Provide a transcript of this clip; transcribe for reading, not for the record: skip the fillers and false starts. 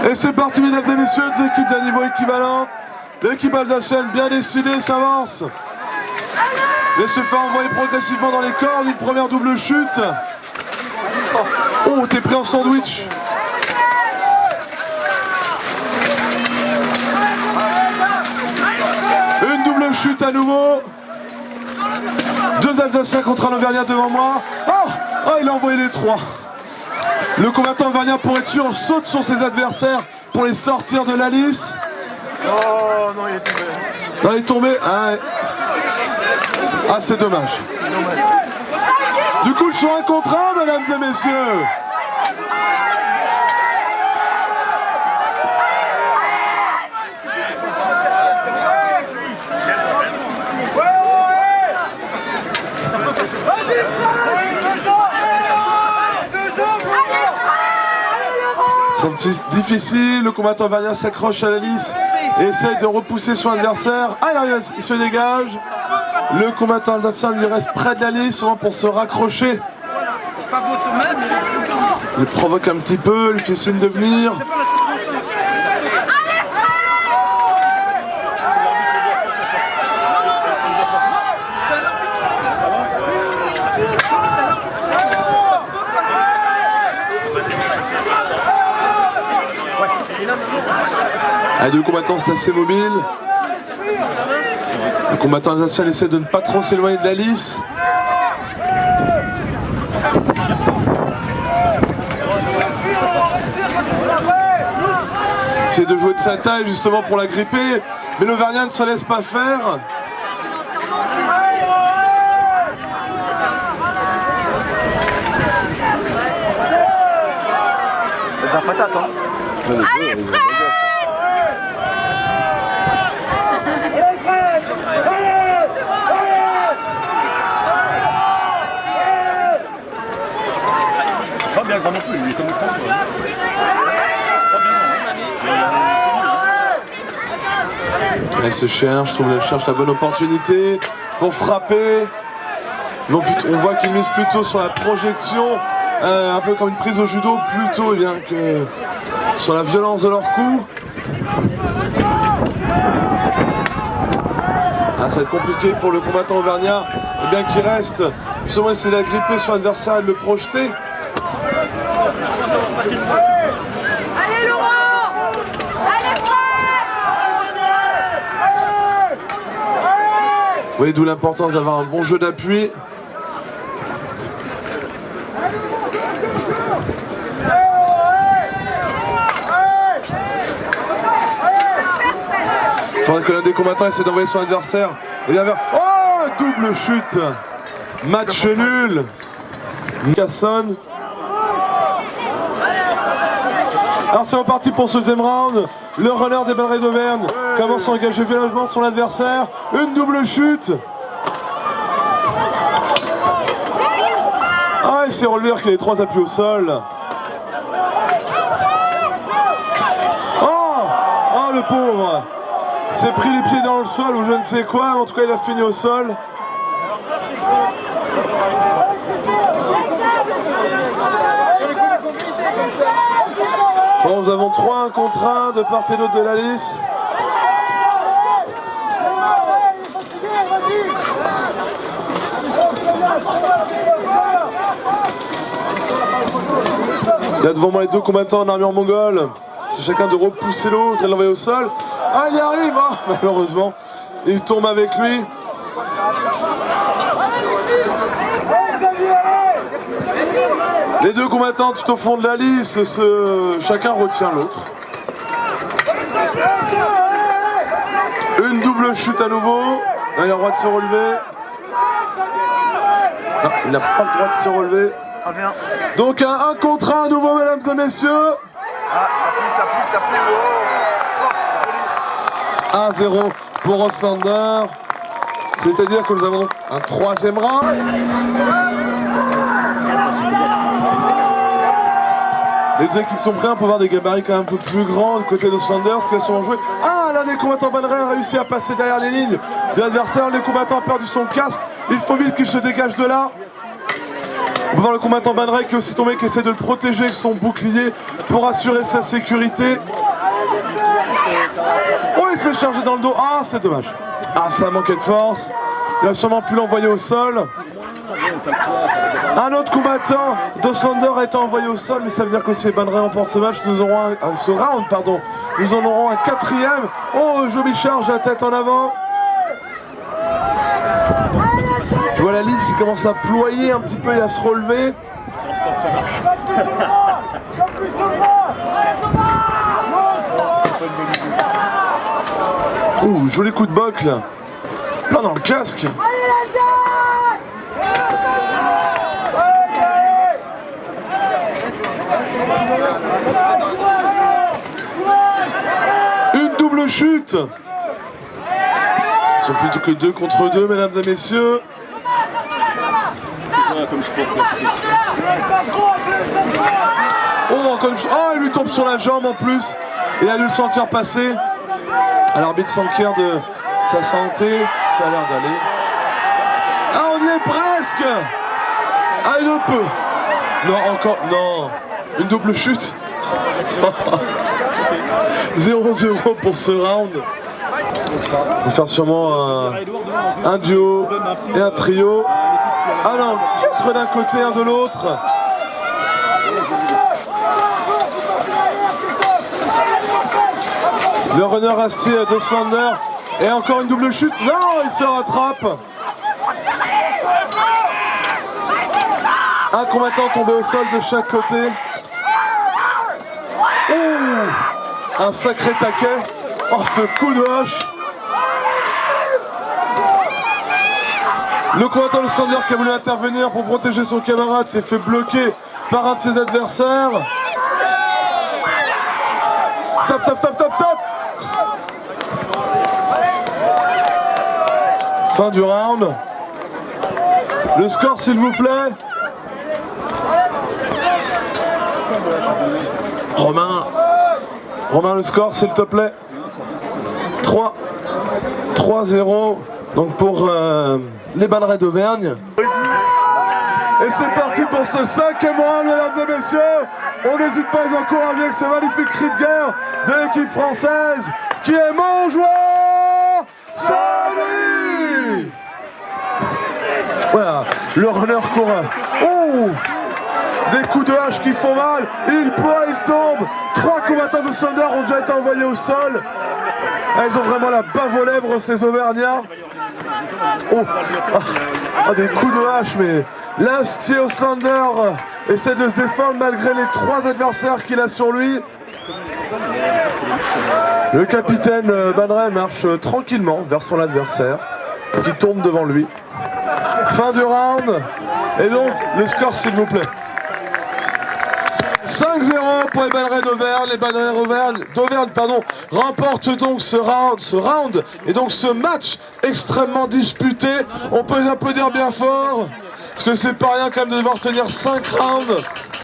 Et c'est parti, mesdames et messieurs, deux équipes d'un niveau équivalent. L'équipe alsacienne bien décidée s'avance. Et se fait envoyer progressivement dans les cordes. Une première double chute. Oh, t'es pris en sandwich. Une double chute à nouveau. Deux Alsaciens contre un Auvergnat devant moi. Oh, il a envoyé les trois. Le combattant auvergnat, pour être sûr, saute sur ses adversaires pour les sortir de la lice. Oh non, il est tombé. Non, il est tombé. Ah, c'est dommage. Du coup, ils sont un contre un, mesdames et messieurs. C'est difficile, le combattant auvergnat s'accroche à la lice et essaye de repousser son adversaire. Ah, il se dégage. Le combattant alsacien lui reste près de la lice pour se raccrocher. Il provoque un petit peu, il fait signe de venir. Les deux combattants sont assez mobiles. Le combattant alsacien essaie de ne pas trop s'éloigner de la lice. Il essaie de jouer de sa taille justement pour la gripper, mais l'Auvergnat ne se laisse pas faire. C'est de la patate, hein. Allez, Fred! Pas bien grand non plus, lui, comme François. Elle se cherche, je trouve qu'elle cherche la bonne opportunité pour frapper. Donc, on voit qu'ils misent plutôt sur la projection, un peu comme une prise au judo, plutôt que sur la violence de leurs coups. Ah, ça va être compliqué pour le combattant auvergnat, bien qu'il reste justement essayer de la gripper sur l'adversaire et de le projeter. Allez Laurent! Allez Fred! Vous voyez d'où l'importance d'avoir un bon jeu d'appui. Il faudrait que l'un des combattants essaie d'envoyer son adversaire. Et bien vers... Oh, double chute. Match nul. Casson. Alors c'est reparti pour ce deuxième round. Le runner des Ballerets d'Auvergne commence à engager violemment son adversaire. Une double chute. Ah, il s'est relevé alors qu'il a les trois appuis au sol. Oh, le pauvre. Il s'est pris les pieds dans le sol ou je ne sais quoi, mais en tout cas il a fini au sol. Bon, nous avons 3-1 contre 1 de part et d'autre de la lice. Là devant moi les deux combattants en armure mongole. C'est chacun de repousser l'autre et de l'envoyer au sol. Ah, il y arrive, hein. Malheureusement. Il tombe avec lui. Les deux combattants tout au fond de la lice, chacun retient l'autre. Une double chute à nouveau. Là, il a le droit de se relever. Non, il n'a pas le droit de se relever. Donc un 1 contre 1 à nouveau, mesdames et messieurs. Ah, ça plie. 1-0 pour Oslander. C'est-à-dire que nous avons un troisième round. Les deux équipes sont prêtes, on peut voir des gabarits quand même un peu plus grands du côté d'Oslander, ce qu'elles sont jouées. Ah, l'un des combattants Ballerets a réussi à passer derrière les lignes de l'adversaire. Le combattant a perdu son casque. Il faut vite qu'il se dégage de là. On peut voir le combattant Banray qui est aussi tombé, qui essaie de le protéger avec son bouclier pour assurer sa sécurité. Oh, il se fait charger dans le dos. Ah, c'est dommage. Ah, ça a manqué de force. Il a sûrement pu l'envoyer au sol. Un autre combattant d'Oslander a été envoyé au sol, mais ça veut dire que si Banray remporte ce match, nous aurons ce round, pardon. Nous en aurons un quatrième. Oh, Joby charge la tête en avant. Je vois la liste qui commence à ployer un petit peu et à se relever. Ouh, joli coup de boc là. Plein dans le casque. Une double chute. Ils sont plutôt que 2 contre 2, mesdames et messieurs. Oh, encore une chose. Oh, il lui tombe sur la jambe en plus. Il a dû le sentir passer. L'arbitre s'enquiert de sa santé. Ça a l'air d'aller. Ah, on y est presque. Ah, il peut. Non, encore. Non. Une double chute. 0-0 pour ce round. On va faire sûrement un duo et un trio. Ah non, 4 d'un côté, 1 de l'autre. Le runner Astier d'Oslander. Et encore une double chute. Non, il se rattrape. Un combattant tombé au sol de chaque côté. Ouh, un sacré taquet. Oh, ce coup de hache. Le combattant d'Oslander qui a voulu intervenir pour protéger son camarade s'est fait bloquer par un de ses adversaires. Stop, stop, stop, stop, stop. Fin du round. Le score, s'il vous plaît. Romain, le score, s'il te plaît. 3-0. Donc pour les Banray d'Auvergne. Et c'est parti pour ce 5e round, mesdames et messieurs. On n'hésite pas à encourager avec ce magnifique cri de guerre de l'équipe française qui est mon joueur, Samy. Voilà, le runner court. Oh, des coups de hache qui font mal. Il ploie, il tombe. 3 combattants de Thunder ont déjà été envoyés au sol. Elles ont vraiment la bave aux lèvres, ces Auvergnats. Oh, des coups de hache, mais l'Astier Oslander essaie de se défendre malgré les 3 adversaires qu'il a sur lui. Le capitaine Banray marche tranquillement vers son adversaire qui tombe devant lui. Fin du round. Et donc, le score, s'il vous plaît. 5-0 pour les Banray d'Auvergne. Les Banray d'Auvergne remportent donc ce round et donc ce match extrêmement disputé. On peut les applaudir bien fort parce que c'est pas rien quand même de devoir tenir 5 rounds.